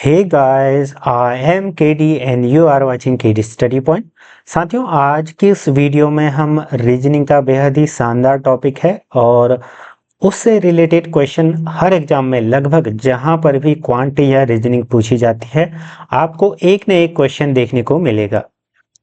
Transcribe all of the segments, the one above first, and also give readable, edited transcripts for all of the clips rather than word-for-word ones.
Hey guys, I am KD and you are watching KD Study Point। साथियों, आज की इस वीडियो में हम रीजनिंग का बेहद ही शानदार टॉपिक है और उससे रिलेटेड क्वेश्चन हर एग्जाम में लगभग जहां पर भी क्वांट या रीजनिंग पूछी जाती है आपको एक न एक क्वेश्चन देखने को मिलेगा।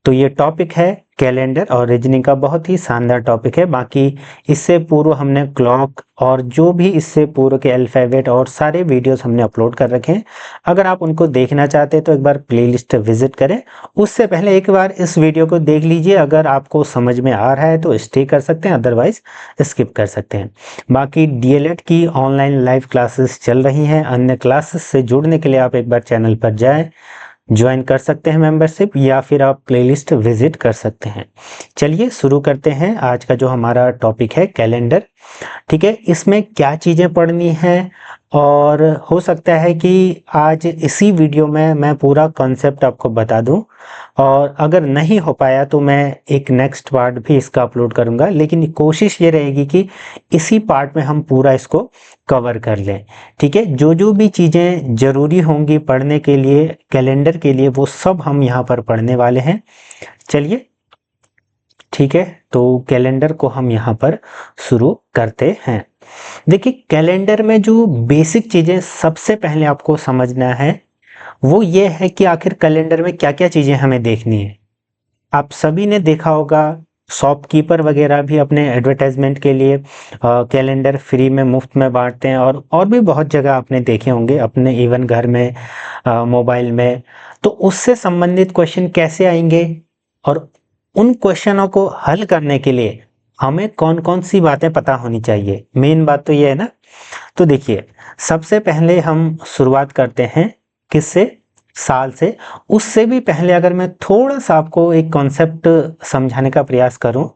तो ये टॉपिक है कैलेंडर और रीजनिंग का बहुत ही शानदार टॉपिक है। बाकी इससे पूर्व हमने क्लॉक और जो भी इससे पूर्व के अल्फ़ाबेट और सारे वीडियोस हमने अपलोड कर रखे हैं। अगर आप उनको देखना चाहते हैं तो एक बार प्लेलिस्ट विजिट करें। उससे पहले एक बार इस वीडियो को देख लीजिए, अगर आपको समझ में आ रहा है तो स्टे कर सकते हैं, अदरवाइज स्किप कर सकते हैं। बाकी डीएलएड की ऑनलाइन लाइव क्लासेस चल रही हैं। अन्य क्लासेस से जुड़ने के लिए आप एक बार चैनल पर जाएं, ज्वाइन कर सकते हैं मेंबरशिप, या फिर आप प्लेलिस्ट विजिट कर सकते हैं। चलिए शुरू करते हैं। आज का जो हमारा टॉपिक है कैलेंडर, ठीक है। इसमें क्या चीज़ें पढ़नी हैं और हो सकता है कि आज इसी वीडियो में मैं पूरा कॉन्सेप्ट आपको बता दूं, और अगर नहीं हो पाया तो मैं एक नेक्स्ट पार्ट भी इसका अपलोड करूंगा, लेकिन कोशिश ये रहेगी कि इसी पार्ट में हम पूरा इसको कवर कर लें, ठीक है। जो जो भी चीज़ें ज़रूरी होंगी पढ़ने के लिए, कैलेंडर के लिए, वो सब हम यहाँ पर पढ़ने वाले हैं। चलिए ठीक है, तो कैलेंडर को हम यहाँ पर शुरू करते हैं। देखिए, कैलेंडर में जो बेसिक चीज़ें सबसे पहले आपको समझना है वो ये है कि आखिर कैलेंडर में क्या क्या चीज़ें हमें देखनी है। आप सभी ने देखा होगा, शॉपकीपर वगैरह भी अपने एडवर्टाइजमेंट के लिए कैलेंडर फ्री में मुफ्त में बांटते हैं, और भी बहुत जगह आपने देखे होंगे अपने इवन घर में, मोबाइल में। तो उससे संबंधित क्वेश्चन कैसे आएंगे और उन क्वेश्चनों को हल करने के लिए हमें कौन कौन सी बातें पता होनी चाहिए, मेन बात तो ये है ना। तो देखिए, सबसे पहले हम शुरुआत करते हैं किससे, साल से। उससे भी पहले अगर मैं थोड़ा सा आपको एक कॉन्सेप्ट समझाने का प्रयास करूं,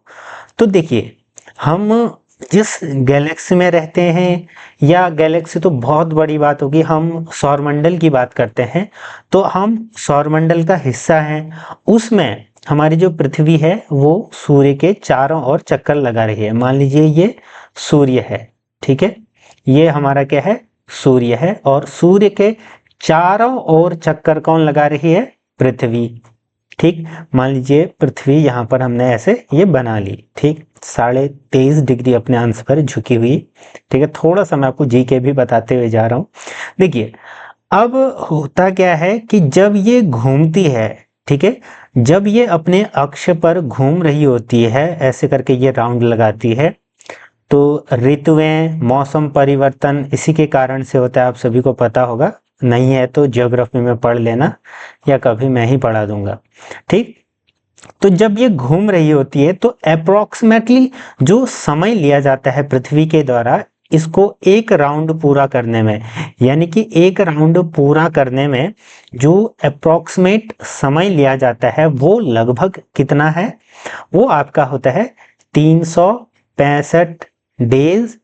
तो देखिए, हम जिस गैलेक्सी में रहते हैं, या गैलेक्सी तो बहुत बड़ी बात होगी, हम सौरमंडल की बात करते हैं, तो हम सौरमंडल का हिस्सा हैं। उसमें हमारी जो पृथ्वी है वो सूर्य के चारों ओर चक्कर लगा रही है। मान लीजिए ये सूर्य है, ठीक है, ये हमारा क्या है, सूर्य है, और सूर्य के चारों ओर चक्कर कौन लगा रही है, पृथ्वी। ठीक, मान लीजिए पृथ्वी यहाँ पर हमने ऐसे ये बना ली, ठीक, 23.5 डिग्री अपने अंश पर झुकी हुई, ठीक है। थोड़ा सा मैं आपको जीके भी बताते हुए जा रहा हूँ। देखिए, अब होता क्या है कि जब ये घूमती है, ठीक है, जब ये अपने अक्ष पर घूम रही होती है, ऐसे करके ये राउंड लगाती है, तो ऋतुएं, मौसम परिवर्तन इसी के कारण से होता है। आप सभी को पता होगा, नहीं है तो ज्योग्राफी में पढ़ लेना, या कभी मैं ही पढ़ा दूंगा, ठीक। तो जब ये घूम रही होती है तो अप्रोक्सीमेटली जो समय लिया जाता है पृथ्वी के द्वारा इसको एक राउंड पूरा करने में, यानी कि एक राउंड पूरा करने में जो अप्रोक्सीमेट समय लिया जाता है वो लगभग कितना है, वो आपका होता है 365 डेज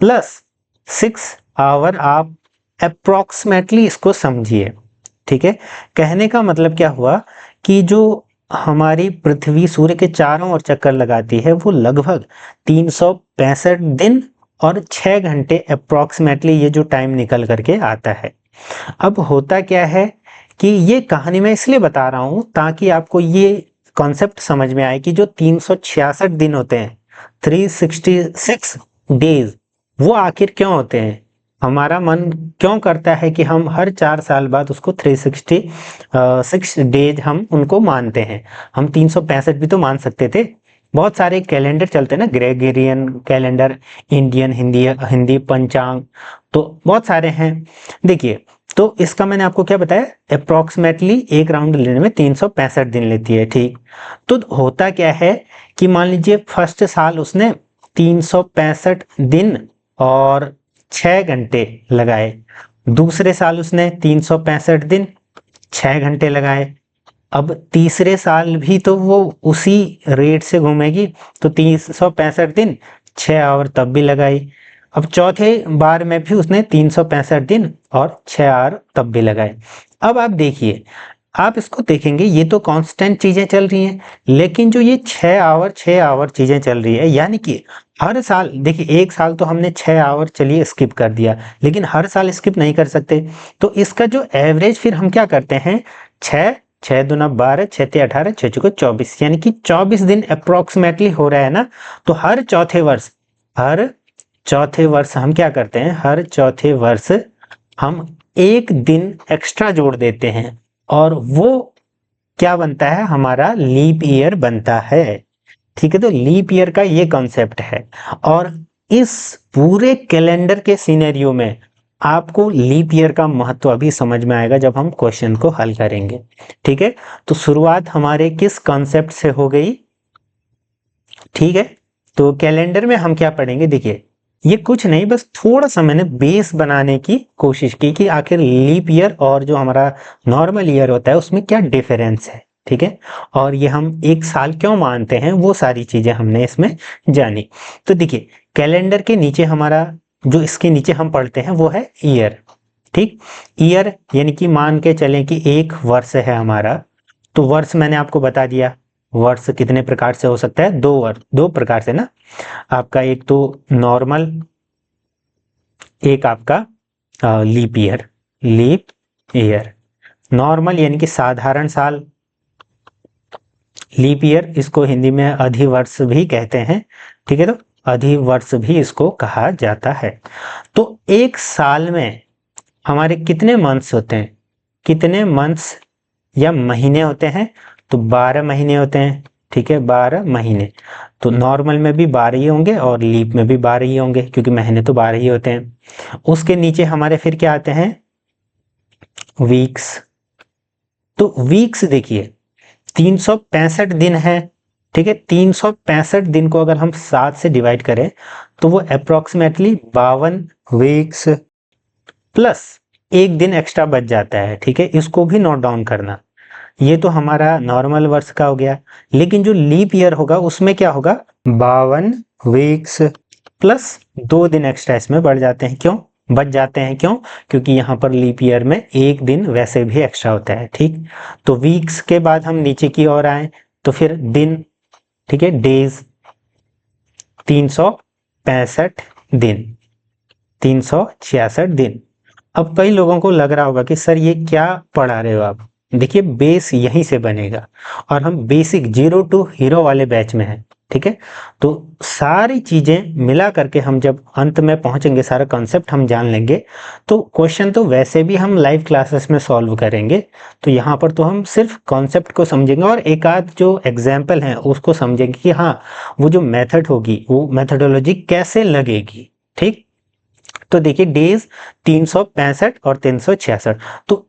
प्लस 6 आवर। आप अप्रोक्सीमेटली इसको समझिए, ठीक है। कहने का मतलब क्या हुआ कि जो हमारी पृथ्वी सूर्य के चारों ओर चक्कर लगाती है वो लगभग 365 दिन और 6 घंटे अप्रोक्सीमेटली ये जो टाइम निकल करके आता है। अब होता क्या है कि ये कहानी मैं इसलिए बता रहा हूं ताकि आपको ये कॉन्सेप्ट समझ में आए कि जो 366 दिन होते हैं, 366 डेज, वो आखिर क्यों होते हैं। हमारा मन क्यों करता है कि हम हर 4 साल बाद उसको 366 डेज हम उनको मानते हैं। हम 365 भी तो मान सकते थे। बहुत सारे कैलेंडर चलते हैं ना, ग्रेगोरियन कैलेंडर, इंडियन, हिंदी पंचांग, तो बहुत सारे हैं। देखिए, तो इसका मैंने आपको क्या बताया, अप्रोक्सीमेटली एक राउंड लेने में 365 दिन लेती है, ठीक। तो होता क्या है कि मान लीजिए फर्स्ट साल उसने 365 दिन और 6 घंटे लगाए, दूसरे साल उसने 365 दिन 6 घंटे लगाए, अब तीसरे साल भी तो वो उसी रेट से घूमेगी, तो 365 दिन 6 आवर तब भी लगाई। अब चौथे बार में भी उसने 365 दिन और 6 आवर तब भी लगाए। अब आप देखिए, आप इसको देखेंगे ये तो कांस्टेंट चीजें चल रही हैं, लेकिन जो ये 6 आवर 6 आवर चीजें चल रही है, यानी कि हर साल देखिए, एक साल तो हमने 6 आवर चलिए स्किप कर दिया, लेकिन हर साल स्किप नहीं कर सकते। तो इसका जो एवरेज फिर हम क्या करते हैं, 6 6 दूना 12, 6 ते 18, 6 चौको 24, यानी कि 24 दिन अप्रोक्सीमेटली हो रहा है ना। तो हर चौथे वर्ष हम क्या करते हैं, हर चौथे वर्ष हम एक दिन एक्स्ट्रा जोड़ देते हैं, और वो क्या बनता है, हमारा लीप ईयर बनता है। ठीक है, तो लीप ईयर का ये कॉन्सेप्ट है। और इस पूरे कैलेंडर के सिनेरियो में आपको लीप ईयर का महत्व अभी समझ में आएगा जब हम क्वेश्चन को हल करेंगे। ठीक है, तो शुरुआत हमारे किस कॉन्सेप्ट से हो गई। ठीक है, तो कैलेंडर में हम क्या पढ़ेंगे, देखिए ये कुछ नहीं, बस थोड़ा सा मैंने बेस बनाने की कोशिश की कि आखिर लीप ईयर और जो हमारा नॉर्मल ईयर होता है उसमें क्या डिफरेंस है। ठीक है, और ये हम एक साल क्यों मानते हैं, वो सारी चीजें हमने इसमें जानी। तो देखिए, कैलेंडर के नीचे हमारा जो इसके नीचे हम पढ़ते हैं वो है ईयर। ठीक, ईयर यानी कि मान के चलें कि एक वर्ष है हमारा। तो वर्ष मैंने आपको बता दिया, वर्ष कितने प्रकार से हो सकता है, दो वर्ष, दो प्रकार से ना, आपका एक तो नॉर्मल, एक आपका leap year. Leap year, normal यानी कि साधारण साल, लीप ईयर इसको हिंदी में अधिवर्ष भी कहते हैं। ठीक है, तो अधिवर्ष भी इसको कहा जाता है। तो एक साल में हमारे कितने मंथ्स होते हैं, कितने मंथ्स या महीने होते हैं, तो 12 महीने होते हैं। ठीक है, 12 महीने। तो नॉर्मल में भी 12 ही होंगे और लीप में भी 12 ही होंगे, क्योंकि महीने तो 12 ही होते हैं। उसके नीचे हमारे फिर क्या आते हैं, वीक्स। तो वीक्स देखिए, 365 दिन है। ठीक है, 365 दिन को अगर हम 7 से डिवाइड करें तो वो अप्रोक्सीमेटली 52 वीक्स, प्लस एक दिन एक्स्ट्रा बच जाता है। ठीक है, इसको भी नोट डाउन करना। ये तो हमारा नॉर्मल वर्ष का हो गया, लेकिन जो लीप ईयर होगा उसमें क्या होगा, 52 वीक्स प्लस 2 दिन एक्स्ट्रा इसमें बढ़ जाते हैं। क्यों बच जाते हैं, क्यों, क्योंकि यहाँ पर लीप ईयर में एक दिन वैसे भी एक्स्ट्रा होता है। ठीक, तो वीक्स के बाद हम नीचे की ओर आए तो फिर दिन। ठीक है, डेज, 365 दिन, 366 दिन। अब कई लोगों को लग रहा होगा कि सर ये क्या पढ़ा रहे हो आप। देखिए, बेस यहीं से बनेगा, और हम बेसिक 0 टू हीरो वाले बैच में हैं। ठीक है, तो सारी चीजें मिला करके हम जब अंत में पहुंचेंगे, सारा कॉन्सेप्ट हम जान लेंगे, तो क्वेश्चन तो वैसे भी हम लाइव क्लासेस में सॉल्व करेंगे। तो यहाँ पर तो हम सिर्फ कॉन्सेप्ट को समझेंगे और एक आध जो एग्जाम्पल है उसको समझेंगे कि हाँ, वो जो मेथड होगी वो मेथडोलॉजी कैसे लगेगी। ठीक, तो देखिए, डेज 365 और 366। तो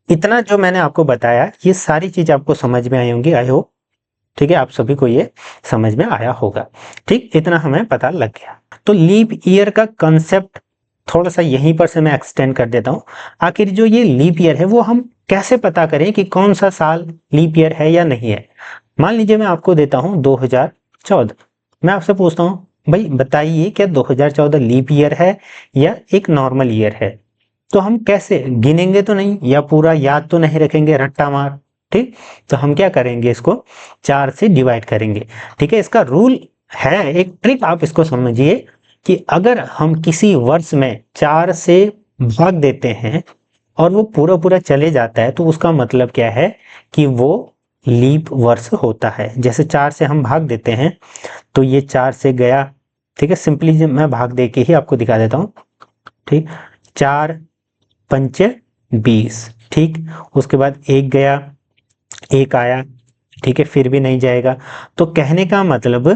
इतना जो मैंने आपको बताया, ये सारी चीज आपको समझ में आई होंगी, आई होप। ठीक है, आप सभी को ये समझ में आया होगा। ठीक, इतना हमें पता लग गया। तो लीप ईयर का कंसेप्ट थोड़ा सा यहीं पर से मैं एक्सटेंड कर देता हूं। आखिर जो ये लीप ईयर है वो हम कैसे पता करें कि कौन सा साल लीप ईयर है या नहीं है। मान लीजिए मैं आपको देता हूं 2014, मैं आपसे पूछता हूं भाई बताइए क्या 2014 लीप ईयर है या एक नॉर्मल ईयर है। तो हम कैसे गिनेंगे, तो नहीं, या पूरा याद तो नहीं रखेंगे रट्टा मार। ठीक, तो हम क्या करेंगे, इसको 4 से डिवाइड करेंगे। ठीक है, इसका रूल है, एक ट्रिक आप इसको समझिए कि अगर हम किसी वर्ष में 4 से भाग देते हैं और वो पूरा पूरा चले जाता है, तो उसका मतलब क्या है कि वो लीप वर्ष होता है। जैसे 4 से हम भाग देते हैं तो ये 4 से गया। ठीक है, सिंपली मैं भाग दे के ही आपको दिखा देता हूं। ठीक, 4 पंचे 20। ठीक, उसके बाद एक गया, एक आया। ठीक है, फिर भी नहीं जाएगा। तो कहने का मतलब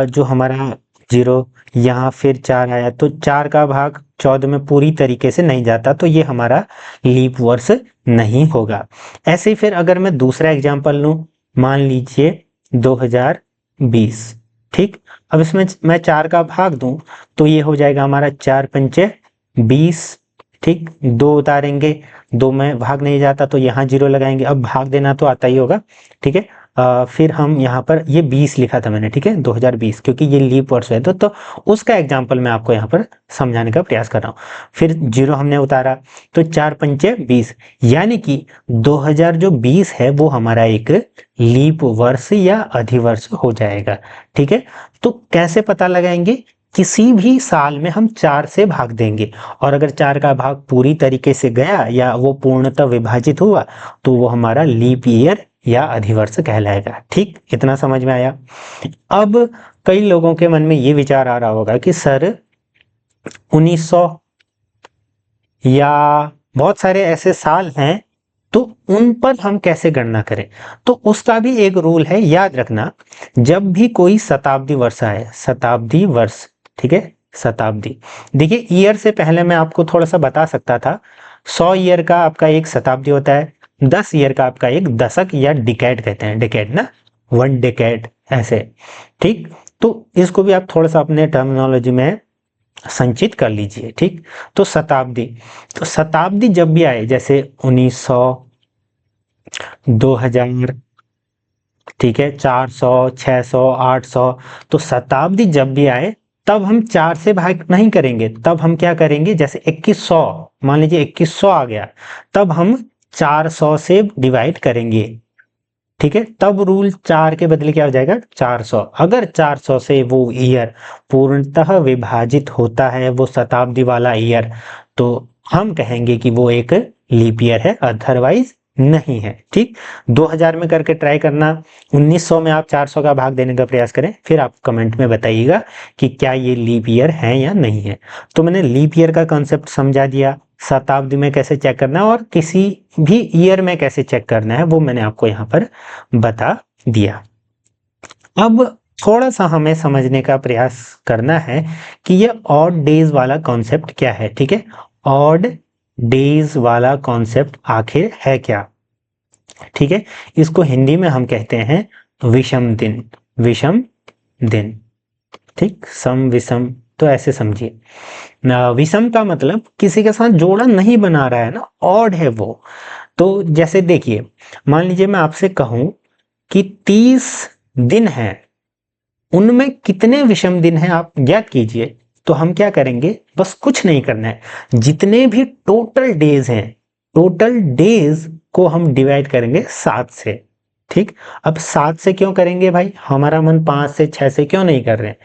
जो हमारा 0, यहाँ फिर 4 आया, तो 4 का भाग 14 में पूरी तरीके से नहीं जाता, तो ये हमारा लीप वर्ष नहीं होगा। ऐसे ही फिर अगर मैं दूसरा एग्जांपल लूं, मान लीजिए 2020। ठीक, अब इसमें मैं 4 का भाग दूं तो ये हो जाएगा हमारा 4 पंचे 20। ठीक, 2 उतारेंगे, 2 में भाग नहीं जाता तो यहाँ 0 लगाएंगे। अब भाग देना तो आता ही होगा। ठीक है, फिर हम यहाँ पर ये 20 लिखा था मैंने, ठीक है, 2020, क्योंकि ये लीप वर्ष है तो उसका एग्जाम्पल मैं आपको यहाँ पर समझाने का प्रयास कर रहा हूँ। फिर 0 हमने उतारा तो 4 पंचे 20, यानी कि 2020 है वो हमारा एक लीप वर्ष या अधिवर्ष हो जाएगा, ठीक है। तो कैसे पता लगाएंगे? किसी भी साल में हम 4 से भाग देंगे, और अगर 4 का भाग पूरी तरीके से गया या वो पूर्णतः विभाजित हुआ तो वो हमारा लीप ईयर या अधिवर्ष कहलाएगा। ठीक, इतना समझ में आया। अब कई लोगों के मन में ये विचार आ रहा होगा कि सर 1900 या बहुत सारे ऐसे साल हैं, तो उन पर हम कैसे गणना करें? तो उसका भी एक रूल है, याद रखना। जब भी कोई शताब्दी वर्ष आए, शताब्दी वर्ष, ठीक है, शताब्दी, देखिए ईयर से पहले मैं आपको थोड़ा सा बता सकता था, 100 ईयर का आपका एक शताब्दी होता है, 10 ईयर का आपका एक दशक या डिकेड कहते हैं, डिकेड ना, 1 डिकेड ऐसे, ठीक। तो इसको भी आप थोड़ा सा अपने टर्मिनोलॉजी में संचित कर लीजिए, ठीक। तो शताब्दी, तो शताब्दी जब भी आए, जैसे 1900, 2000, ठीक है, 400, 600, 800, तो शताब्दी जब भी आए तब हम 4 से भाग नहीं करेंगे, तब हम क्या करेंगे, जैसे 2100, मान लीजिए 2100 आ गया, तब हम 400 से डिवाइड करेंगे, ठीक है। तब रूल 4 के बदले क्या हो जाएगा, 400। अगर 400 से वो ईयर पूर्णतः विभाजित होता है, वो शताब्दी वाला ईयर, तो हम कहेंगे कि वो एक लीप ईयर है, अदरवाइज नहीं है, ठीक। 2000 में करके ट्राई करना, 1900 में आप 400 का भाग देने का प्रयास करें, फिर आप कमेंट में बताइएगा कि क्या ये लीप ईयर है या नहीं है। तो मैंने लीप ईयर का कॉन्सेप्ट समझा दिया, शताब्दी में कैसे चेक करना है और किसी भी ईयर में कैसे चेक करना है वो मैंने आपको यहाँ पर बता दिया। अब थोड़ा सा हमें समझने का प्रयास करना है कि ये ऑड डेज वाला कॉन्सेप्ट क्या है, ठीक है। ऑड डेज वाला कॉन्सेप्ट आखिर है क्या, ठीक है। इसको हिंदी में हम कहते हैं विषम दिन, विषम दिन, ठीक, सम विषम, तो ऐसे समझिए। विषम का मतलब किसी के साथ जोड़ा नहीं बना रहा है ना, ऑड है वो। तो जैसे देखिए, मान लीजिए मैं आपसे कहूं कि 30 दिन हैं, उनमें कितने विषम दिन हैं आप ज्ञात कीजिए। तो हम क्या करेंगे, बस कुछ नहीं करना है, जितने भी टोटल डेज हैं, टोटल डेज को हम डिवाइड करेंगे 7 से, ठीक। अब 7 से क्यों करेंगे भाई, हमारा मन 5 से 6 से क्यों नहीं कर रहे हैं?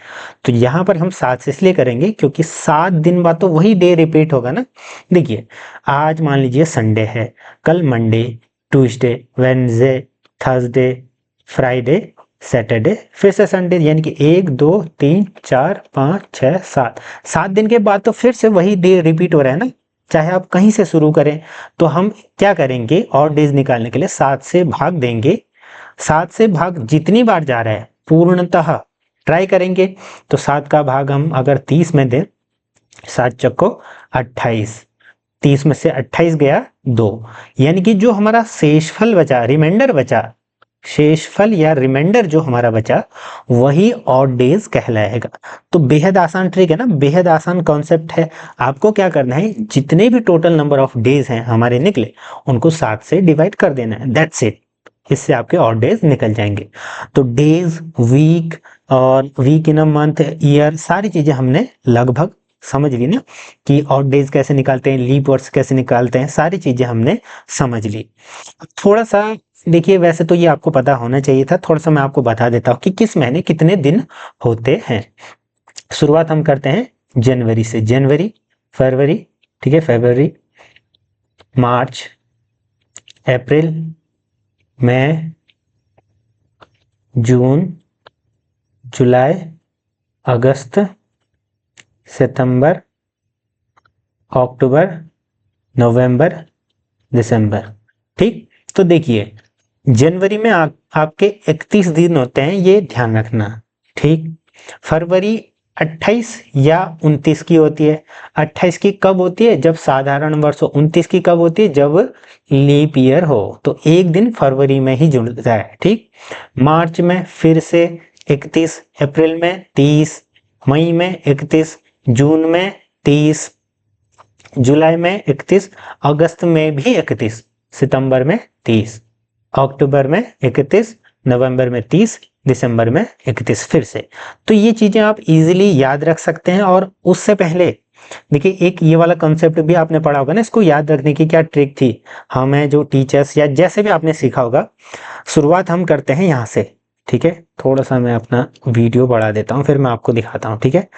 तो यहां पर हम 7 से इसलिए करेंगे क्योंकि 7 दिन बाद तो वही डे रिपीट होगा ना। देखिए, आज मान लीजिए संडे है, कल Monday, Tuesday, Wednesday, Thursday, Friday, Saturday, फिर से संडे, यानी कि 1 2 3 4 5 6 7, 7 दिन के बाद तो फिर से वही डे रिपीट हो रहा है ना, चाहे आप कहीं से शुरू करें। तो हम क्या करेंगे, और डेज निकालने के लिए 7 से भाग देंगे, 7 से भाग जितनी बार जा रहा है पूर्णतः ट्राई करेंगे। तो 7 का भाग हम अगर 30 में दें, 7 चक्को 28, 30 में से 28 गया 2, यानी कि जो हमारा शेषफल बचा, रिमाइंडर बचा, शेषफल या रिमाइंडर जो हमारा बचा, वही ऑड डेज कहलाएगा। तो बेहद आसान ट्रिक है ना, बेहद आसान कॉन्सेप्ट है। आपको क्या करना है, जितने भी टोटल नंबर ऑफ डेज हैं हमारे निकले, उनको 7 से डिवाइड कर देना है, दैट्स इट। इससे आपके ऑड डेज निकल जाएंगे। तो डेज, वीक और week in a month, year, सारी चीजें हमने लगभग समझ ली ना, कि ऑड डेज कैसे निकालते हैं, लीप वर्ष कैसे निकालते हैं, सारी चीजें हमने समझ ली। थोड़ा सा देखिए, वैसे तो ये आपको पता होना चाहिए था, थोड़ा सा मैं आपको बता देता हूँ कि किस महीने कितने दिन होते हैं। शुरुआत हम करते हैं जनवरी से, जनवरी, फरवरी, ठीक है, फरवरी, मार्च, अप्रैल, मई, जून, जुलाई, अगस्त, सितंबर, अक्टूबर, नवंबर, दिसंबर, ठीक। तो देखिए, जनवरी में आपके 31 दिन होते हैं, ये ध्यान रखना, ठीक। फरवरी 28 या 29 की होती है। 28 की कब होती है, जब साधारण वर्ष हो। 29 की कब होती है, जब लीप ईयर हो। तो एक दिन फरवरी में ही जुड़ता है, ठीक। मार्च में फिर से 31, अप्रैल में 30, मई में 31, जून में 30, जुलाई में 31, अगस्त में भी 31, सितंबर में 30, अक्टूबर में 31, नवंबर में 30, दिसंबर में 31 फिर से। तो ये चीजें आप इजीली याद रख सकते हैं। और उससे पहले देखिए एक ये वाला कॉन्सेप्ट भी आपने पढ़ा होगा ना, इसको याद रखने की क्या ट्रिक थी। हमें जो टीचर्स या जैसे भी आपने सीखा होगा, शुरुआत हम करते हैं यहाँ से, ठीक है। थोड़ा सा मैं अपना वीडियो बढ़ा देता हूँ, फिर मैं आपको दिखाता हूँ, ठीक है।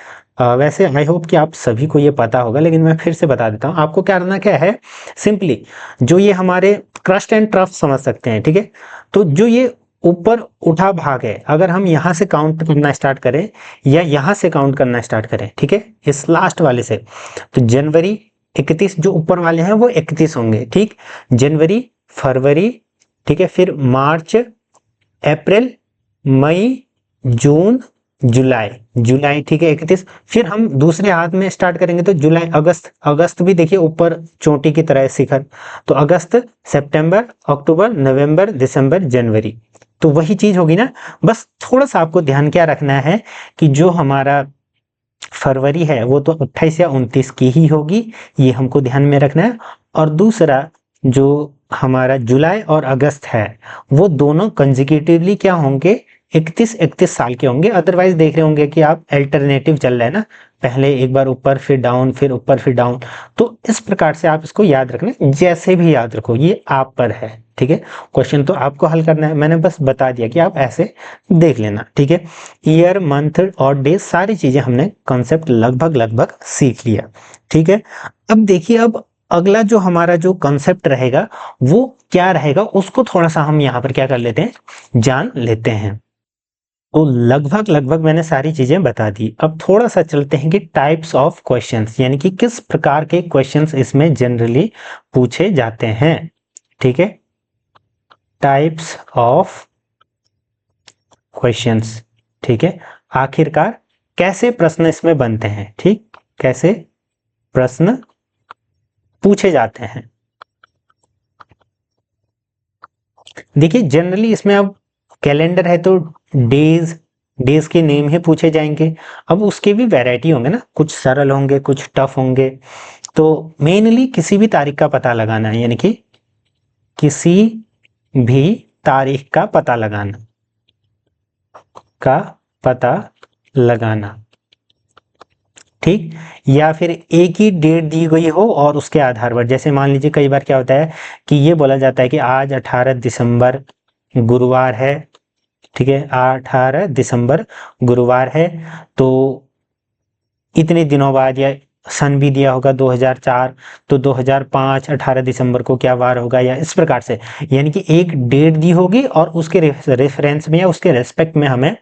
वैसे आई होप कि आप सभी को ये पता होगा, लेकिन मैं फिर से बता देता हूँ। आपको क्या करना क्या है, सिंपली जो ये हमारे क्रस्ट एंड ट्रफ समझ सकते हैं, ठीक है। तो जो ये ऊपर उठा भाग है, अगर हम यहाँ से काउंट करना स्टार्ट करें या यहाँ से काउंट करना स्टार्ट करें, ठीक है, इस लास्ट वाले से, तो जनवरी 31, जो ऊपर वाले हैं वो 31 होंगे, ठीक। जनवरी, फरवरी, ठीक है, फिर मार्च, अप्रैल, मई, जून, जुलाई, जुलाई, ठीक है, 31। फिर हम दूसरे हाथ में स्टार्ट करेंगे तो जुलाई, अगस्त, अगस्त भी देखिए ऊपर चोटी की तरह है शिखर, तो अगस्त, सितंबर, अक्टूबर, नवंबर, दिसंबर, जनवरी। तो वही चीज होगी ना। बस थोड़ा सा आपको ध्यान क्या रखना है कि जो हमारा फरवरी है वो तो 28 या 29 की ही होगी, ये हमको ध्यान में रखना है। और दूसरा जो हमारा जुलाई और अगस्त है, वो दोनों कंजिक्यूटिवली क्या होंगे, 31 साल के होंगे। अदरवाइज देख रहे होंगे कि आप अल्टरनेटिव चल रहा है ना, पहले एक बार ऊपर फिर डाउन, फिर ऊपर फिर डाउन। तो इस प्रकार से आप इसको याद रखना, जैसे भी याद रखो, ये आप पर है, ठीक है। क्वेश्चन तो आपको हल करना है, मैंने बस बता दिया कि आप ऐसे देख लेना, ठीक है। ईयर, मंथ और डे, सारी चीजें हमने कॉन्सेप्ट लगभग लगभग सीख लिया, ठीक है। अब देखिए, अब अगला जो हमारा जो कॉन्सेप्ट रहेगा वो क्या रहेगा, उसको थोड़ा सा हम यहाँ पर क्या कर लेते हैं, जान लेते हैं। तो लगभग लगभग मैंने सारी चीजें बता दी। अब थोड़ा सा चलते हैं कि टाइप्स ऑफ क्वेश्चंस, यानी कि किस प्रकार के क्वेश्चंस इसमें जनरली पूछे जाते हैं, ठीक है। टाइप्स ऑफ क्वेश्चंस, ठीक है। आखिरकार कैसे प्रश्न इसमें बनते हैं, ठीक, कैसे प्रश्न पूछे जाते हैं। देखिए जनरली इसमें अब कैलेंडर है तो डेज, डेज के नेम ही पूछे जाएंगे। अब उसके भी वैरायटी होंगे ना, कुछ सरल होंगे, कुछ टफ होंगे। तो मेनली किसी भी तारीख का पता लगाना है, यानी कि किसी भी तारीख का पता लगाना, का पता लगाना, ठीक। या फिर एक ही डेट दी गई हो और उसके आधार पर, जैसे मान लीजिए कई बार क्या होता है कि ये बोला जाता है कि आज 18 दिसंबर गुरुवार है, ठीक है, 18 दिसंबर गुरुवार है। तो इतने दिनों बाद, या सन भी दिया होगा 2004, तो 2005 18 दिसंबर को क्या वार होगा, या इस प्रकार से, यानी कि एक डेट दी होगी और उसके रेफरेंस में या उसके रेस्पेक्ट में हमें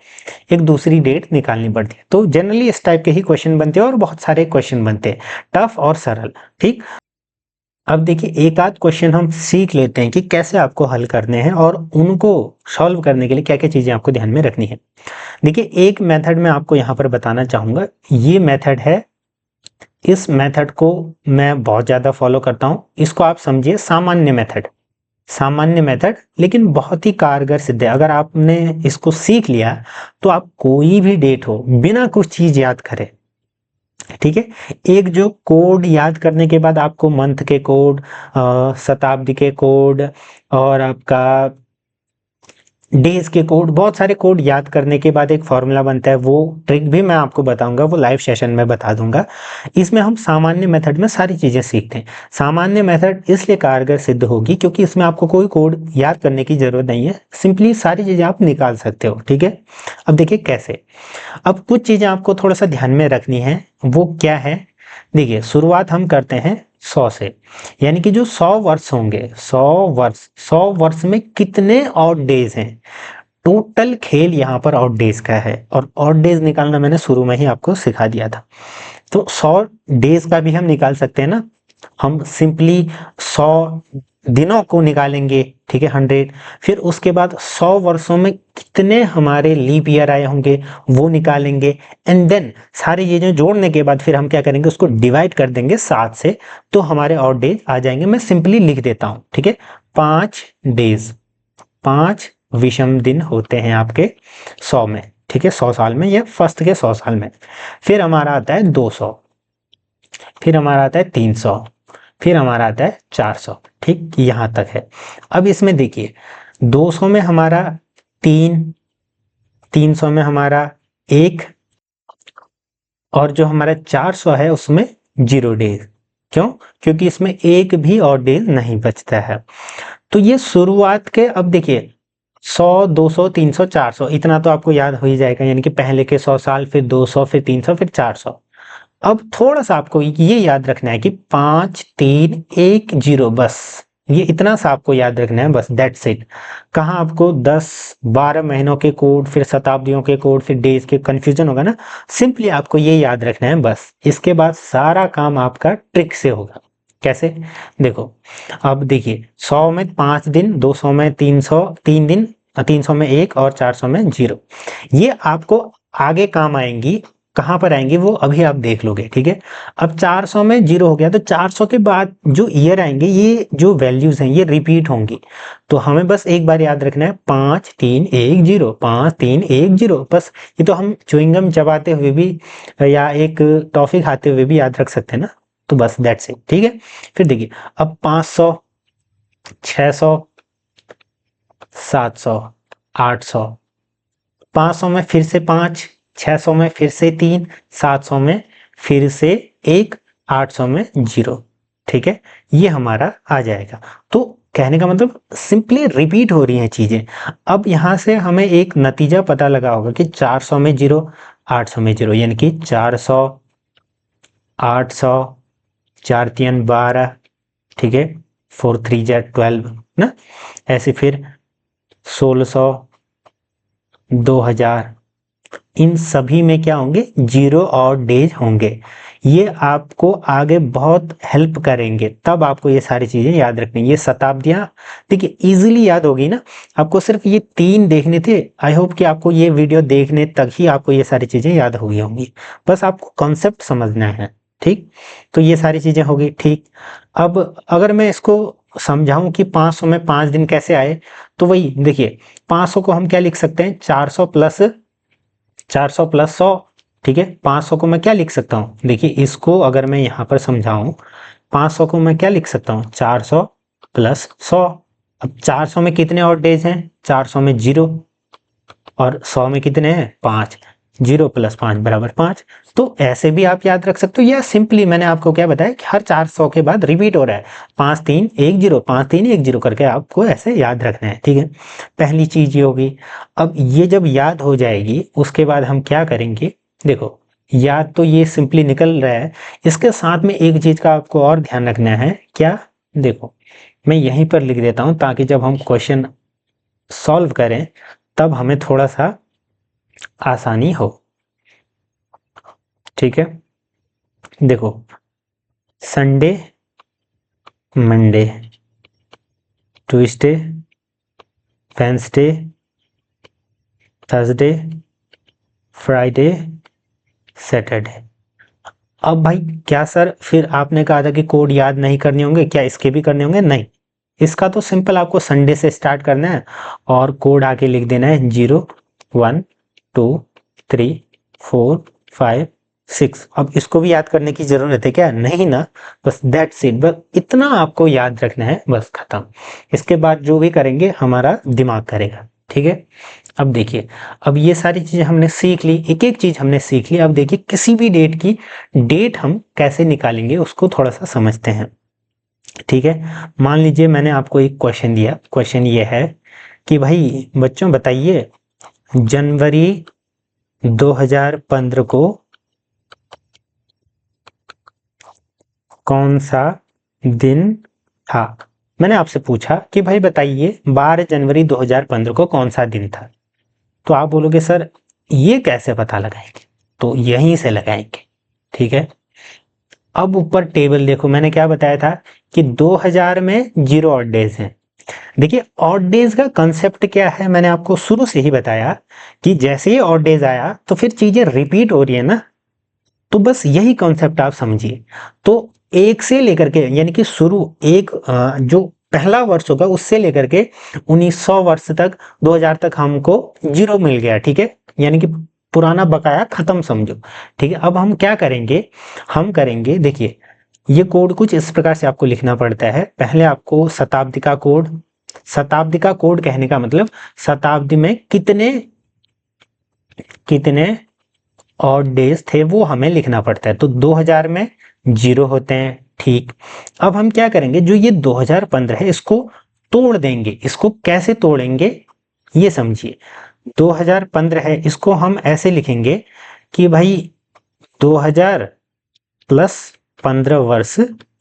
एक दूसरी डेट निकालनी पड़ती है। तो जनरली इस टाइप के ही क्वेश्चन बनते हैं और बहुत सारे क्वेश्चन बनते हैं, टफ और सरल, ठीक। अब देखिए एक आध क्वेश्चन हम सीख लेते हैं कि कैसे आपको हल करने हैं और उनको सॉल्व करने के लिए क्या क्या चीजें आपको ध्यान में रखनी है। देखिए एक मेथड मैं आपको यहाँ पर बताना चाहूंगा, ये मेथड है, इस मेथड को मैं बहुत ज़्यादा फॉलो करता हूँ। इसको आप समझिए सामान्य मेथड, सामान्य मेथड, लेकिन बहुत ही कारगर सिद्ध है। अगर आपने इसको सीख लिया तो आप कोई भी डेट हो बिना कुछ चीज याद करे, ठीक है। एक जो कोड याद करने के बाद आपको मंथ के कोड, शताब्दी के कोड और आपका डेज के कोड, बहुत सारे कोड याद करने के बाद एक फॉर्मूला बनता है। वो ट्रिक भी मैं आपको बताऊंगा, वो लाइव सेशन में बता दूंगा। इसमें हम सामान्य मेथड में सारी चीजें सीखते हैं। सामान्य मेथड इसलिए कारगर सिद्ध होगी क्योंकि इसमें आपको कोई कोड याद करने की जरूरत नहीं है, सिंपली सारी चीजें आप निकाल सकते हो, ठीक है। अब देखिए कैसे, अब कुछ चीजें आपको थोड़ा सा ध्यान में रखनी है, वो क्या है। देखिए शुरुआत हम करते हैं 100 से, यानी कि जो 100 वर्ष होंगे, 100 वर्ष, 100 वर्ष में कितने ऑड डेज हैं। टोटल खेल यहाँ पर ऑड डेज का है, और ऑड डेज निकालना मैंने शुरू में ही आपको सिखा दिया था। तो 100 डेज का भी हम निकाल सकते हैं ना, हम सिंपली 100 दिनों को निकालेंगे, ठीक है, 100। फिर उसके बाद 100 वर्षों में कितने हमारे लीप ईयर आए होंगे वो निकालेंगे। एंड देन सारी चीजें जोड़ने के बाद फिर हम क्या करेंगे, उसको डिवाइड कर देंगे 7 से, तो हमारे और डेज आ जाएंगे। मैं सिंपली लिख देता हूं, ठीक है। 5 डेज, 5 विषम दिन होते हैं आपके 100 में, ठीक है, 100 साल में या फर्स्ट के 100 साल में। फिर हमारा आता है 200, फिर हमारा आता है 300, फिर हमारा आता है 400, ठीक, यहां तक है। अब इसमें देखिए 200 में हमारा 300 में हमारा 1, और जो हमारा 400 है उसमें 0 डेज। क्यों? क्योंकि इसमें एक भी और डेज नहीं बचता है। तो ये शुरुआत के, अब देखिए 100, 200, 300, 400, इतना तो आपको याद हो ही जाएगा, यानी कि पहले के 100 साल, फिर 200, फिर 300, फिर 400। अब थोड़ा सा आपको ये याद रखना है कि 5, 3, 1, 0, बस ये इतना सा आपको याद रखना है, बस दैट्स इट। कहाँ आपको 10, 12 महीनों के कोड, फिर शताब्दियों के कोड, फिर डेज के कंफ्यूजन होगा ना। सिंपली आपको ये याद रखना है बस, इसके बाद सारा काम आपका ट्रिक से होगा। कैसे? देखो, अब देखिए 100 में 5 दिन, 200 में 300 3 दिन, 300 में 1 और 400 में 0। ये आपको आगे काम आएंगी। कहाँ पर आएंगे वो अभी आप देख लोगे, ठीक है। अब 400 में 0 हो गया, तो 400 के बाद जो ईयर आएंगे, ये जो वैल्यूज हैं ये रिपीट होंगी। तो हमें बस एक बार याद रखना है 5, 3, 1, 0, 5, 3, 1, 0, बस। ये तो हम च्युइंगम चबाते हुए भी या एक टॉफी खाते हुए भी याद रख सकते हैं ना। तो बस दैट्स इट, ठीक है। फिर देखिए, अब 500, 600, 700, 800, 500 में फिर से 5, 600 में फिर से 3, 700 में फिर से 1, 800 में 0, ठीक है। ये हमारा आ जाएगा। तो कहने का मतलब सिंपली रिपीट हो रही हैं चीजें। अब यहां से हमें एक नतीजा पता लगा होगा कि 400 में 0, 800 में 0, यानी कि 400, 800, 4 3 12, ठीक है, 4 3 12 ना। ऐसे फिर 1600, 2000, इन सभी में क्या होंगे? 0 और डेज होंगे। ये आपको आगे बहुत हेल्प करेंगे, तब आपको ये सारी चीजें याद रखनी। ये शताब्दियां देखिए इजीली याद होगी ना। आपको सिर्फ ये 3 देखने थे। आई होप कि आपको ये वीडियो देखने तक ही आपको ये सारी चीजें याद हो गई होंगी। बस आपको कॉन्सेप्ट समझना है, ठीक। तो ये सारी चीजें होगी, ठीक। अब अगर मैं इसको समझाऊं कि 500 में 5 दिन कैसे आए, तो वही देखिए, 500 को हम क्या लिख सकते हैं? 400 प्लस 100, ठीक है। 500 को मैं क्या लिख सकता हूँ? देखिए इसको अगर मैं यहाँ पर समझाऊं, 500 को मैं क्या लिख सकता हूँ? 400 प्लस 100। अब 400 में कितने और डेज हैं? 400 में 0, और 100 में कितने हैं? 5। 0 प्लस 5 बराबर 5। तो ऐसे भी आप याद रख सकते हो, या सिंपली मैंने आपको क्या बताया कि हर 400 के बाद रिपीट हो रहा है, 5 3 1 0, 5 3 1 0 करके आपको ऐसे याद रखना है, ठीक है। पहली चीज ये होगी। अब ये जब याद हो जाएगी, उसके बाद हम क्या करेंगे? देखो, याद तो ये सिंपली निकल रहा है, इसके साथ में एक चीज का आपको और ध्यान रखना है। क्या? देखो, मैं यहीं पर लिख देता हूं ताकि जब हम क्वेश्चन सॉल्व करें तब हमें थोड़ा सा आसानी हो, ठीक है। देखो, Sunday, Monday, Tuesday, Wednesday, Thursday, Friday, Saturday. अब भाई क्या सर, फिर आपने कहा था कि कोड याद नहीं करने होंगे, क्या इसके भी करने होंगे? नहीं, इसका तो सिंपल आपको संडे से स्टार्ट करना है और कोड आके लिख देना है 0 1 2 3 4 5 6। अब इसको भी याद करने की जरूरत है क्या? नहीं ना। बस दैट्स इट, बस इतना आपको याद रखना है, बस खत्म। इसके बाद जो भी करेंगे हमारा दिमाग करेगा, ठीक है। अब देखिए, अब ये सारी चीजें हमने सीख ली, एक एक चीज हमने सीख ली। अब देखिए, किसी भी डेट की डेट हम कैसे निकालेंगे उसको थोड़ा सा समझते हैं, ठीक है। मान लीजिए मैंने आपको एक क्वेश्चन दिया। क्वेश्चन ये है कि भाई बच्चों बताइए, जनवरी 2015 को कौन सा दिन था? मैंने आपसे पूछा कि भाई बताइए 12 जनवरी 2015 को कौन सा दिन था। तो आप बोलोगे सर ये कैसे पता लगाएंगे? तो यहीं से लगाएंगे, ठीक है। अब ऊपर टेबल देखो, मैंने क्या बताया था कि 2000 में 0 ऑड डेज हैं। देखिए, ऑड डेज का कंसेप्ट क्या है, मैंने आपको शुरू से ही बताया कि जैसे ही ऑड डेज आया तो फिर चीजें रिपीट हो रही है ना। तो बस यही कॉन्सेप्ट आप समझिए। तो एक से लेकर के, यानी कि शुरू एक जो पहला वर्ष होगा उससे लेकर के 1900 वर्ष तक, 2000 तक हमको 0 मिल गया, ठीक है। यानी कि पुराना बकाया खत्म समझो, ठीक है। अब हम क्या करेंगे? हम करेंगे, देखिए ये कोड कुछ इस प्रकार से आपको लिखना पड़ता है। पहले आपको शताब्दी का कोड, शताब्दी का कोड कहने का मतलब शताब्दी में कितने कितने और डेज थे वो हमें लिखना पड़ता है। तो 2000 में 0 होते हैं, ठीक। अब हम क्या करेंगे, जो ये 2015 है इसको तोड़ देंगे। इसको कैसे तोड़ेंगे ये समझिए। 2015 है, इसको हम ऐसे लिखेंगे कि भाई 2000 प्लस 15 वर्ष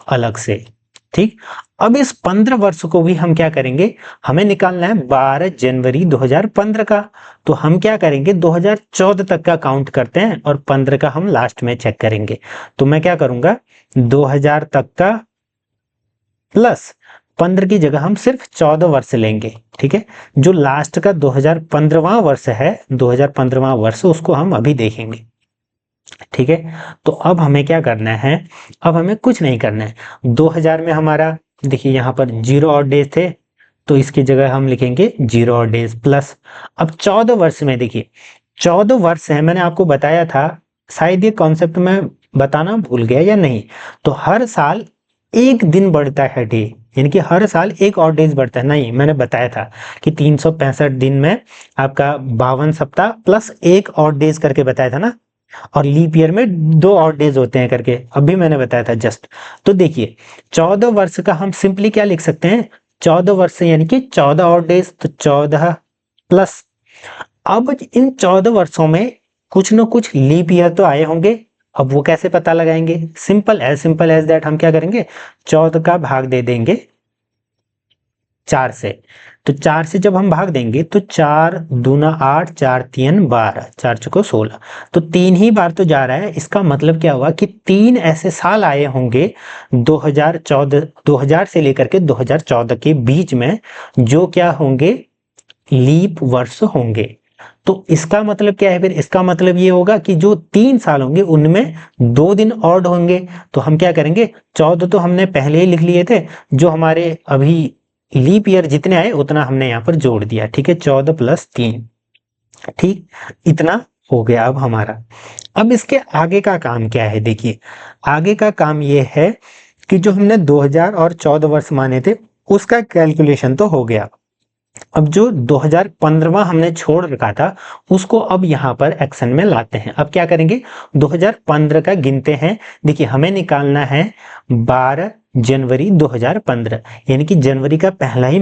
अलग से, ठीक। अब इस 15 वर्ष को भी हम क्या करेंगे, हमें निकालना है 12 जनवरी 2015 का। तो हम क्या करेंगे, 2014 तक का काउंट करते हैं और 15 का हम लास्ट में चेक करेंगे। तो मैं क्या करूंगा, 2000 तक का प्लस 15 की जगह हम सिर्फ 14 वर्ष लेंगे, ठीक है। जो लास्ट का 2015वां वर्ष है, 2015वां वर्ष, उसको हम अभी देखेंगे, ठीक है। तो अब हमें क्या करना है, अब हमें कुछ नहीं करना है। 2000 में हमारा देखिए यहाँ पर 0 और डेज थे, तो इसकी जगह हम लिखेंगे 0 और डेज प्लस। अब 14 वर्ष में देखिए 14 वर्ष है, मैंने आपको बताया था, शायद ये कॉन्सेप्ट मैं बताना भूल गया या नहीं। तो हर साल एक दिन बढ़ता है डे, यानी कि हर साल एक और डेज बढ़ता है। नहीं, मैंने बताया था कि 365 दिन में आपका 52 सप्ताह प्लस एक और डेज करके बताया था ना, और लीप ईयर में 2 और डेज होते हैं करके अभी मैंने बताया था जस्ट। तो देखिए 14 वर्ष का हम सिंपली क्या लिख सकते हैं, 14 वर्ष यानी कि 14 और डेज, तो 14 प्लस। अब इन 14 वर्षों में कुछ न कुछ लीप ईयर तो आए होंगे। अब वो कैसे पता लगाएंगे, सिंपल एज दैट हम क्या करेंगे, 14 का भाग दे देंगे 4 से। तो 4 से जब हम भाग देंगे तो 4 दूना 8, 4 3 12, 4 चौको 16, तो 3 ही बार तो जा रहा है। इसका मतलब क्या हुआ कि 3 ऐसे साल आए होंगे 2000 से लेकर के 2014 के बीच में, जो क्या होंगे, लीप वर्ष होंगे। तो इसका मतलब क्या है, फिर इसका मतलब ये होगा कि जो 3 साल होंगे उनमें 2 दिन ऑड होंगे। तो हम क्या करेंगे, 14 तो हमने पहले ही लिख लिए थे, जो हमारे अभी लीप ईयर जितने आए उतना हमने यहाँ पर जोड़ दिया, ठीक है। 14 प्लस 3, ठीक, इतना हो गया अब हमारा। अब इसके आगे का काम क्या है, देखिए आगे का काम ये है कि जो हमने 2000 और 14 वर्ष माने थे उसका कैलकुलेशन तो हो गया। अब जो 2015वां हमने छोड़ रखा था उसको अब यहाँ पर एक्शन में लाते हैं। अब क्या करेंगे, 2015 का गिनते हैं। देखिए हमें निकालना है 12 जनवरी 2015, यानी कि जनवरी का पहला ही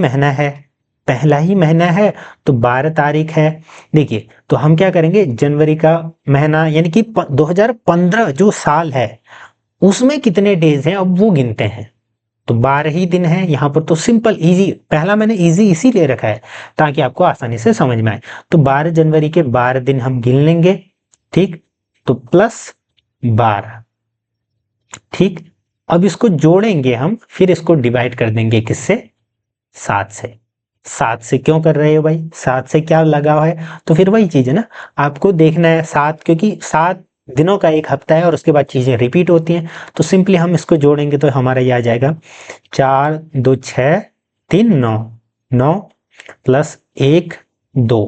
महीना है, तो 12 तारीख है। देखिए तो हम क्या करेंगे, जनवरी का महीना यानी कि 2015 जो साल है उसमें कितने डेज हैं अब वो गिनते हैं। तो 12 ही दिन है यहाँ पर। तो सिंपल इजी, पहला मैंने इजी इसीलिए रखा है ताकि आपको आसानी से समझ में आए। तो 12 जनवरी के 12 दिन हम गिन लेंगे, ठीक। तो प्लस 12, ठीक। अब इसको जोड़ेंगे हम, फिर इसको डिवाइड कर देंगे किससे, 7 से। 7 से क्यों कर रहे हो भाई, 7 से क्या लगाव है, तो फिर वही चीज है ना, आपको देखना है 7, क्योंकि 7 दिनों का एक हफ्ता है और उसके बाद चीजें रिपीट होती हैं। तो सिंपली हम इसको जोड़ेंगे तो हमारा ये आ जाएगा 4 2 6 3 9, 9 प्लस 1 2,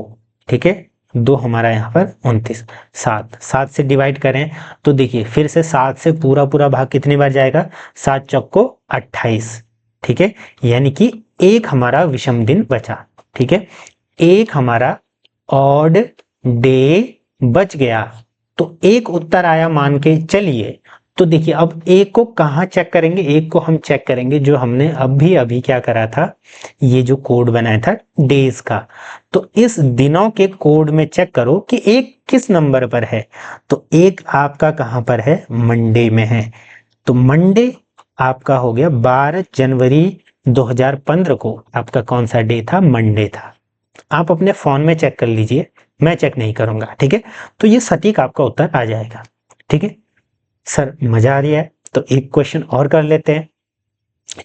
ठीक है। 2 हमारा यहाँ पर 29, 7 से डिवाइड करें तो देखिए फिर से 7 से पूरा पूरा भाग कितनी बार जाएगा, 7 चौको 28, ठीक है। यानी कि एक हमारा विषम दिन बचा, ठीक है, एक हमारा ऑड डे बच गया। तो एक उत्तर आया मान के चलिए। तो देखिए अब एक को कहाँ चेक करेंगे, एक को हम चेक करेंगे जो हमने अभी अभी क्या करा था, ये जो कोड बनाया था डेज का। तो इस दिनों के कोड में चेक करो कि एक किस नंबर पर है। तो एक आपका कहाँ पर है, मंडे में है। तो मंडे आपका हो गया 12 जनवरी 2015 को आपका कौन सा डे था, मंडे था। आप अपने फोन में चेक कर लीजिए, मैं चेक नहीं करूंगा, ठीक है। तो ये सटीक आपका उत्तर आ जाएगा, ठीक है। सर मजा आ रही है, तो एक क्वेश्चन और कर लेते हैं,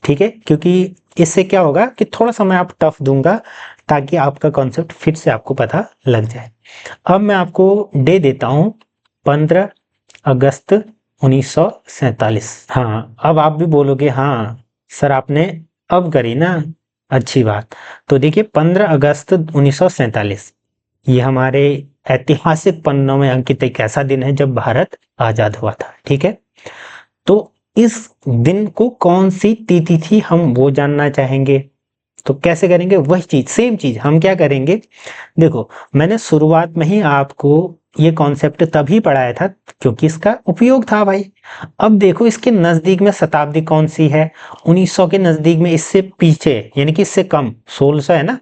ठीक है, क्योंकि इससे क्या होगा कि थोड़ा सा मैं आप टफ दूंगा ताकि आपका कॉन्सेप्ट फिर से आपको पता लग जाए। अब मैं आपको डे देता हूं 15 अगस्त 1947। हाँ अब आप भी बोलोगे हाँ सर आपने अब करी ना, अच्छी बात। तो देखिए 15 अगस्त 1947 ये हमारे ऐतिहासिक पन्नों में अंकित एक ऐसा दिन है जब भारत आजाद हुआ था, ठीक है। तो इस दिन को कौन सी तिथि थी हम वो जानना चाहेंगे। तो कैसे करेंगे, वही चीज, सेम चीज हम क्या करेंगे, देखो मैंने शुरुआत में ही आपको ये कॉन्सेप्ट तभी पढ़ाया था क्योंकि इसका उपयोग था भाई। अब देखो इसके नजदीक में शताब्दी कौन सी है, 1900 के नजदीक में, इससे पीछे यानी कि इससे कम 1600 है ना।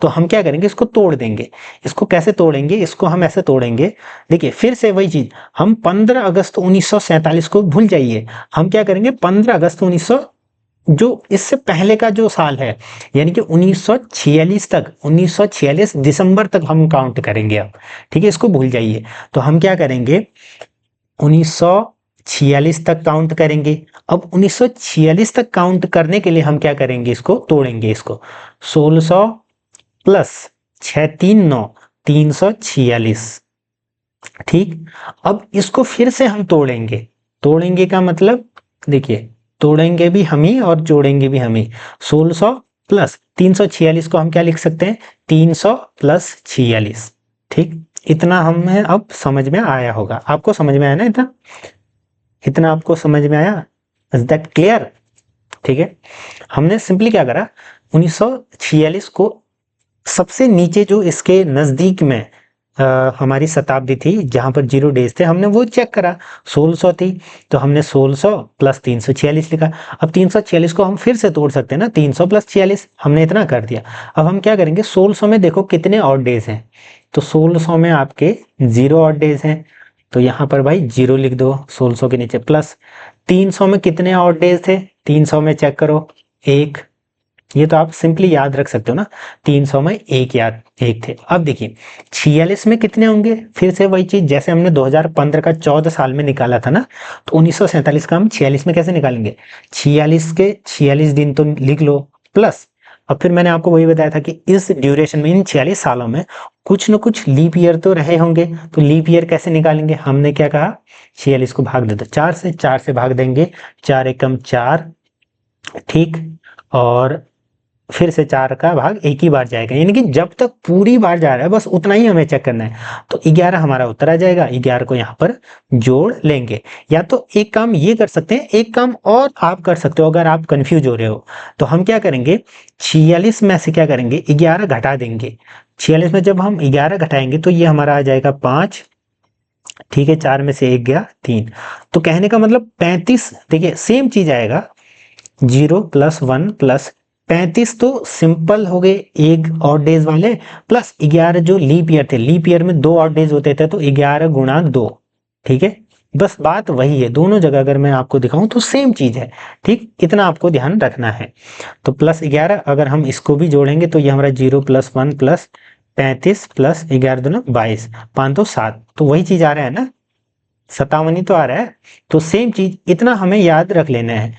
तो हम क्या करेंगे, इसको तोड़ देंगे। इसको कैसे तोड़ेंगे, इसको हम ऐसे तोड़ेंगे, देखिए फिर से वही चीज, हम 15 अगस्त 1947 को भूल जाइए, हम क्या करेंगे 15 अगस्त 1900 जो इससे पहले का जो साल है, यानी कि 1946 तक, 1946 दिसंबर तक हम काउंट करेंगे अब। ठीक है, इसको भूल जाइए। तो हम क्या करेंगे 1946 तक काउंट करेंगे। अब 1946 तक काउंट करने के लिए हम क्या करेंगे, इसको तोड़ेंगे, इसको 1600 प्लस 639 346। ठीक, अब इसको फिर से हम तोड़ेंगे। तोड़ेंगे का मतलब देखिए, तोड़ेंगे भी हम ही और जोड़ेंगे भी हम ही। 1600 प्लस 346 को हम क्या लिख सकते हैं, 300 प्लस 46। ठीक, इतना हमें अब समझ में आया होगा, आपको समझ में आया ना, इतना इतना आपको समझ में आया, इज दैट क्लियर। ठीक है, हमने सिंपली क्या करा, 1946 को सबसे नीचे जो इसके नजदीक में हमारी शताब्दी थी जहां पर 0 डेज थे, हमने वो चेक करा, 1600 थी, तो हमने 1600 प्लस 346 लिखा। अब 346 को हम फिर से तोड़ सकते हैं ना, 300 प्लस 46, हमने इतना कर दिया। अब हम क्या करेंगे, 1600 में देखो कितने ऑड डेज हैं, तो 1600 में आपके 0 ऑड डेज हैं, तो यहाँ पर भाई 0 लिख दो 1600 के नीचे, प्लस 300 में कितने ऑड डेज थे, 300 में चेक करो 1, ये तो आप सिंपली याद रख सकते हो ना, 300 में एक थे। अब देखिए 46 में कितने होंगे, फिर से वही चीज जैसे हमने 2015 का 14 साल में निकाला था ना, तो 1947 का हम 46 में कैसे निकालेंगे, 46 के 46 दिन तो लिख लो, प्लस अब फिर मैंने आपको वही बताया था कि इस ड्यूरेशन में, इन 46 सालों में कुछ न कुछ लीप ईयर तो रहे होंगे, तो लीप ईयर कैसे निकालेंगे, हमने क्या कहा 46 को भाग दे दो 4 से, 4 से भाग देंगे, 4 एकम 4, ठीक, और फिर से 4 का भाग एक ही बार जाएगा, यानी कि जब तक पूरी बार जा रहा है बस उतना ही हमें चेक करना है। तो 11 हमारा उत्तर आ जाएगा, 11 को यहाँ पर जोड़ लेंगे। या तो एक काम ये कर सकते हैं, एक काम और आप कर सकते हो अगर आप कंफ्यूज हो रहे हो, तो हम क्या करेंगे 46 में से क्या करेंगे 11 घटा देंगे। 46 में जब हम 11 घटाएंगे तो ये हमारा आ जाएगा 5, ठीक है, 4 में से 1 गया 3, तो कहने का मतलब 35, देखिए सेम चीज आएगा, 0 प्लस 1 प्लस 35 तो सिंपल हो गए एक ऑड डेज वाले, प्लस 11 जो लीप ईयर थे, लीप ईयर में 2 ऑड डेज होते थे, तो 11 गुणा 2, ठीक है, बस बात वही है, दोनों जगह अगर मैं आपको दिखाऊं तो सेम चीज है। ठीक, इतना आपको ध्यान रखना है। तो प्लस 11 अगर हम इसको भी जोड़ेंगे तो ये हमारा 0 प्लस 1 प्लस 35 प्लस 11 दूना 22, 5 तो 7, तो वही चीज आ रहा है ना, 57 ही तो आ रहा है। तो सेम चीज, इतना हमें याद रख लेना है।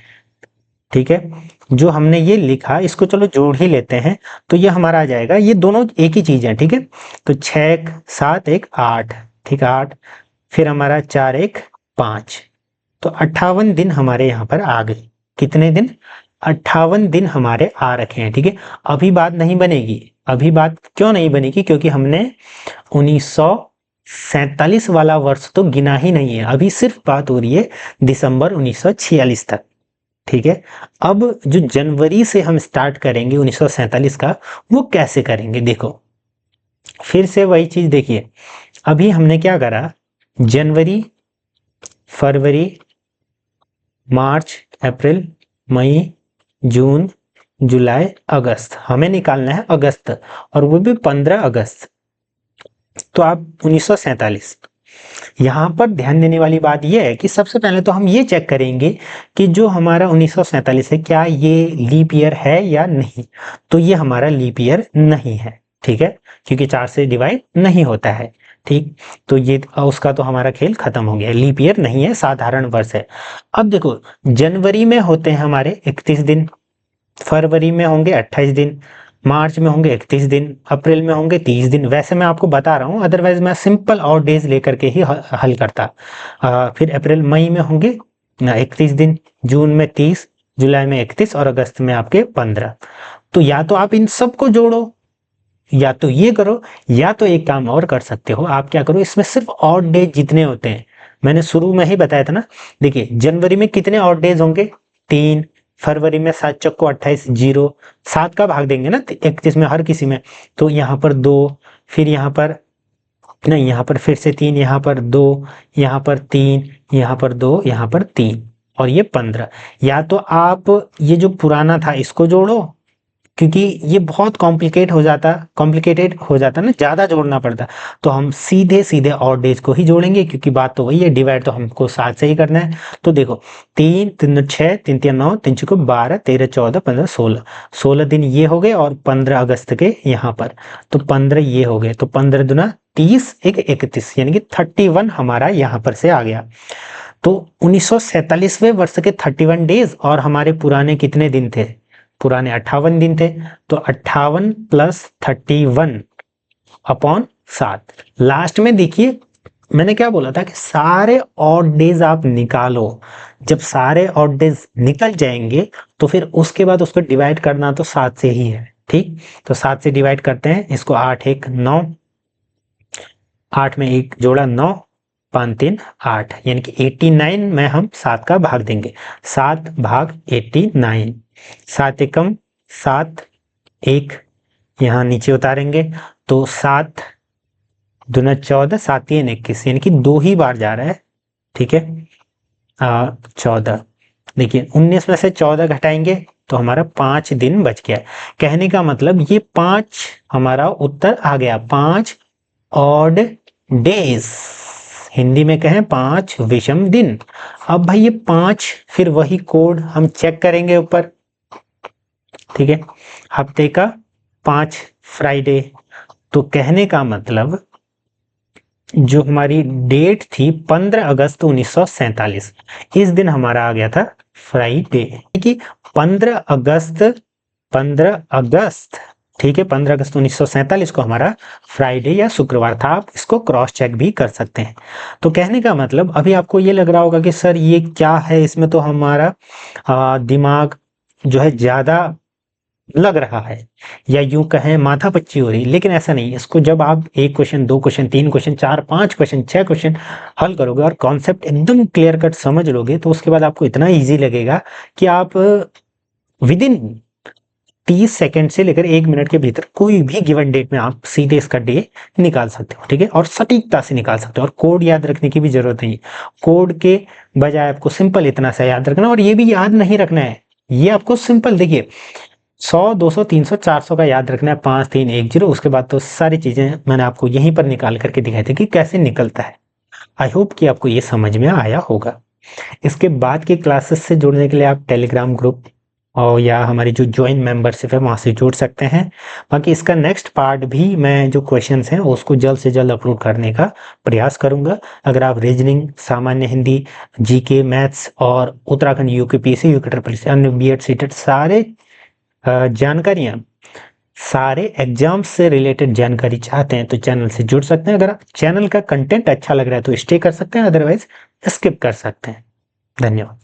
ठीक है, जो हमने ये लिखा इसको चलो जोड़ ही लेते हैं, तो ये हमारा आ जाएगा, ये दोनों एक ही चीज है। ठीक है, तो 6 7 1 8, ठीक है 8, फिर हमारा 4 1 5, तो 58 दिन हमारे यहाँ पर आ गए। कितने दिन, 58 दिन हमारे आ रखे हैं। ठीक है, अभी बात नहीं बनेगी, अभी बात क्यों नहीं बनेगी, क्योंकि हमने 1947 वाला वर्ष तो गिना ही नहीं है, अभी सिर्फ बात हो रही है दिसंबर 1946 तक। ठीक है, अब जो जनवरी से हम स्टार्ट करेंगे 1947 का, वो कैसे करेंगे, देखो फिर से वही चीज देखिए, अभी हमने क्या करा, जनवरी फरवरी मार्च अप्रैल मई जून जुलाई अगस्त, हमें निकालना है अगस्त, और वो भी 15 अगस्त। तो आप 1947, यहाँ पर ध्यान देने वाली बात यह है कि सबसे पहले तो हम ये चेक करेंगे कि जो हमारा 1947 है क्या ये लीप ईयर है या नहीं, तो ये हमारा लीप ईयर नहीं है। ठीक है, क्योंकि 4 से डिवाइड नहीं होता है। ठीक, तो ये उसका तो हमारा खेल खत्म हो गया, लीप ईयर नहीं है, साधारण वर्ष है। अब देखो जनवरी में होते हैं हमारे 31 दिन, फरवरी में होंगे 28 दिन, मार्च में होंगे 31 दिन, अप्रैल में होंगे 30 दिन। वैसे मैं आपको बता रहा हूँ, अदरवाइज मैं सिंपल और डेज लेकर के ही हल करता। फिर अप्रैल मई में होंगे 31 दिन, जून में 30, जुलाई में 31 और अगस्त में आपके 15। तो या तो आप इन सबको जोड़ो, या तो ये करो, या तो एक काम और कर सकते हो, आप क्या करो इसमें सिर्फ ऑड डेज जितने होते हैं, मैंने शुरू में ही बताया था ना, देखिए जनवरी में कितने ऑड डेज होंगे 3, फरवरी में 7 चौको 28, 0 7 का भाग देंगे ना 31 में हर किसी में, तो यहाँ पर 2, फिर यहाँ पर नहीं, यहाँ पर फिर से 3, यहाँ पर 2, यहाँ पर 3, यहाँ पर 2, यहाँ पर 3 और ये 15। या तो आप ये जो पुराना था इसको जोड़ो, क्योंकि ये बहुत कॉम्प्लिकेटेड हो जाता ना, ज्यादा जोड़ना पड़ता, तो हम सीधे सीधे ऑड डेज को ही जोड़ेंगे, क्योंकि बात तो वही है, डिवाइड तो हमको 7 से ही करना है। तो देखो 3 3 6 3 3 9 3 6 12 13 14 15 16 दिन ये हो गए, और 15 अगस्त के यहाँ पर तो 15 ये हो गए, तो 15 दुना 30 एक 31, यानी कि 31 हमारा यहाँ पर से आ गया। तो 1947वें वर्ष के 31 डेज, और हमारे पुराने कितने दिन थे, पुराने 58 दिन थे, तो 58 प्लस 31 अपॉन 7। लास्ट में देखिए मैंने क्या बोला था कि सारे ऑड डेज आप निकालो, जब सारे ऑड डेज निकल जाएंगे तो फिर उसके बाद उसको डिवाइड करना तो 7 से ही है, ठीक। तो 7 से डिवाइड करते हैं इसको, 8 1 9, 8 में 1 जोड़ा 9, 5 3 8, यानी कि 89 में हम 7 का भाग देंगे, 7 भाग 89, 7 एकम 7, 1 यहाँ नीचे उतारेंगे, तो 7 दूना 14, 7 3 21, यानी कि 2 ही बार जा रहा है, ठीक है। 14, देखिए 19 में से 14 घटाएंगे तो हमारा 5 दिन बच गया। कहने का मतलब ये 5 हमारा उत्तर आ गया, 5 ऑड डेज, हिंदी में कहें 5 विषम दिन। अब भाई ये 5 फिर वही कोड हम चेक करेंगे ऊपर, ठीक है। हफ्ते का 5 फ्राइडे, तो कहने का मतलब जो हमारी डेट थी 15 अगस्त 1947, इस दिन हमारा आ गया था फ्राइडे, कि 15 अगस्त, ठीक है, 15 अगस्त 1947 को हमारा फ्राइडे या शुक्रवार था। आप इसको क्रॉस चेक भी कर सकते हैं। तो कहने का मतलब अभी आपको ये लग रहा होगा कि सर ये क्या है, इसमें तो हमारा दिमाग जो है ज्यादा लग रहा है, या यूं कहें माथा पच्ची हो रही, लेकिन ऐसा नहीं। इसको जब आप 1 question 2 question 3 question 4 5 question 6 question हल करोगे और कॉन्सेप्ट एकदम क्लियर कट समझ लोगे, तो उसके बाद आपको इतना इजी लगेगा कि आप विद इन 30 सेकंड से लेकर 1 मिनट के भीतर कोई भी गिवन डेट में आप सीधे इसका डे निकाल सकते हो, ठीक है, और सटीकता से निकाल सकते हो। और कोड याद रखने की भी जरूरत नहीं, कोड के बजाय आपको सिंपल इतना सा याद रखना, और ये भी याद नहीं रखना है, ये आपको सिंपल देखिए 100 200 300 400 का याद रखना है, 5 3 1 0, उसके बाद तो सारी चीजें मैंने आपको यहीं पर निकाल करके दिखाई थी कि कैसे निकलता है। आई होप कि आपको ये समझ में आया होगा। इसके बाद की क्लासेस से जुड़ने के लिए आप टेलीग्राम ग्रुप और या हमारी जो ज्वाइन मेंबरशिप है वहां से जुड़ सकते हैं। बाकी इसका नेक्स्ट पार्ट भी मैं जो क्वेश्चंस हैं उसको जल्द से जल्द अपलोड करने का प्रयास करूंगा। अगर आप रीजनिंग, सामान्य हिंदी, जीके, मैथ्स और Uttarakhand UKPSC, UK triple C, अन्य बीएड सीटेट सारे जानकारियां, सारे एग्जाम्स से रिलेटेड जानकारी चाहते हैं तो चैनल से जुड़ सकते हैं। अगर चैनल का कंटेंट अच्छा लग रहा है तो स्टे कर सकते हैं, अदरवाइज स्किप कर सकते हैं। धन्यवाद।